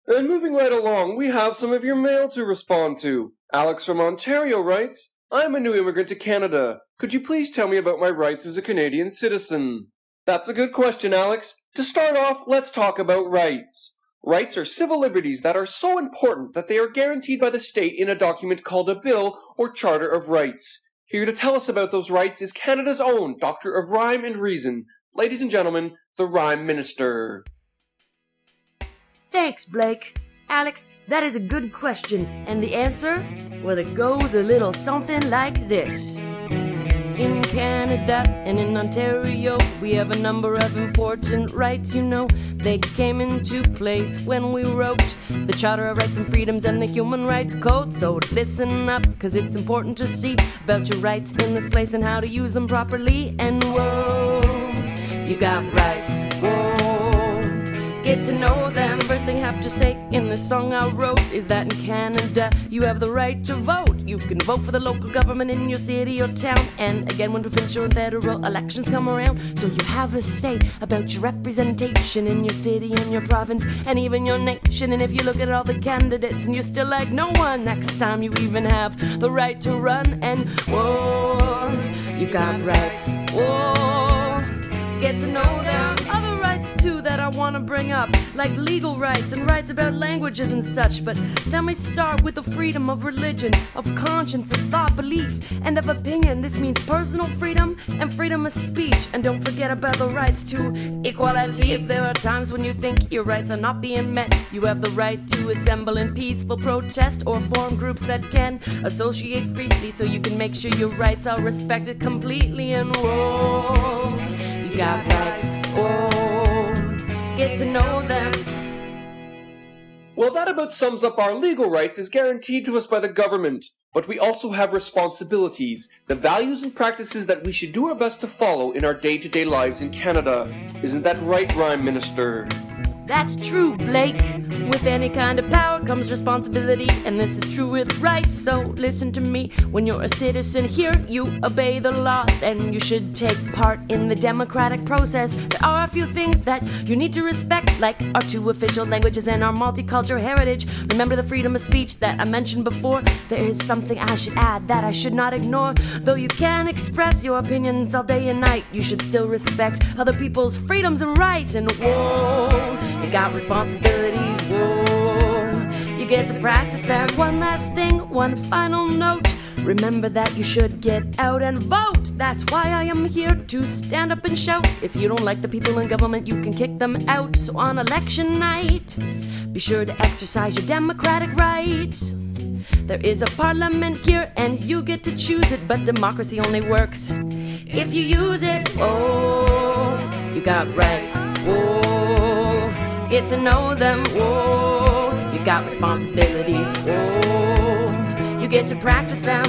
And moving right along, we have some of your mail to respond to. Alex from Ontario writes, I'm a new immigrant to Canada. Could you please tell me about my rights as a Canadian citizen? That's a good question, Alex. To start off, let's talk about rights. Rights are civil liberties that are so important that they are guaranteed by the state in a document called a Bill or Charter of Rights. Here to tell us about those rights is Canada's own Doctor of Rhyme and Reason. Ladies and gentlemen, the Rhyme Minister. Thanks, Blake. Alex, that is a good question, and the answer? Well, it goes a little something like this. In Canada and in Ontario, we have a number of important rights, you know. They came into place when we wrote the Charter of Rights and Freedoms and the Human Rights Code. So listen up, cause it's important to see about your rights in this place and how to use them properly. And whoa, you got rights, whoa, get to know them. First thing I have to say in the song I wrote is that in Canada you have the right to vote. You can vote for the local government in your city or town, and again when provincial and federal elections come around. So you have a say about your representation in your city and your province and even your nation. And if you look at all the candidates and you're still like no one, next time you even have the right to run. And whoa, you got rights, whoa, get to know them. Other rights too that I want to bring up, like legal rights and rights about languages and such. But let me start with the freedom of religion, of conscience, of thought, belief, and of opinion. This means personal freedom and freedom of speech. And don't forget about the rights to equality. If there are times when you think your rights are not being met, you have the right to assemble in peaceful protest or form groups that can associate freely, so you can make sure your rights are respected completely. And whoa, you got rights, whoa, get to know them. Well, that about sums up our legal rights as guaranteed to us by the government. But we also have responsibilities, the values and practices that we should do our best to follow in our day-to-day lives in Canada. Isn't that right, Rhyme Minister? That's true, Blake. With any kind of power comes responsibility, and this is true with rights. So listen to me, when you're a citizen here, you obey the laws, and you should take part in the democratic process. There are a few things that you need to respect, like our 2 official languages and our multicultural heritage. Remember the freedom of speech that I mentioned before? There is something I should add that I should not ignore. Though you can express your opinions all day and night, you should still respect other people's freedoms and rights. And whoa, you got responsibilities, whoa, you get to practice them. One last thing, one final note. Remember that you should get out and vote. That's why I am here to stand up and shout. If you don't like the people in government, you can kick them out. So on election night, be sure to exercise your democratic rights. There is a parliament here and you get to choose it, but democracy only works if you use it. Oh, you got rights, whoa, get to know them, whoa, you got responsibilities, whoa, you get to practice them.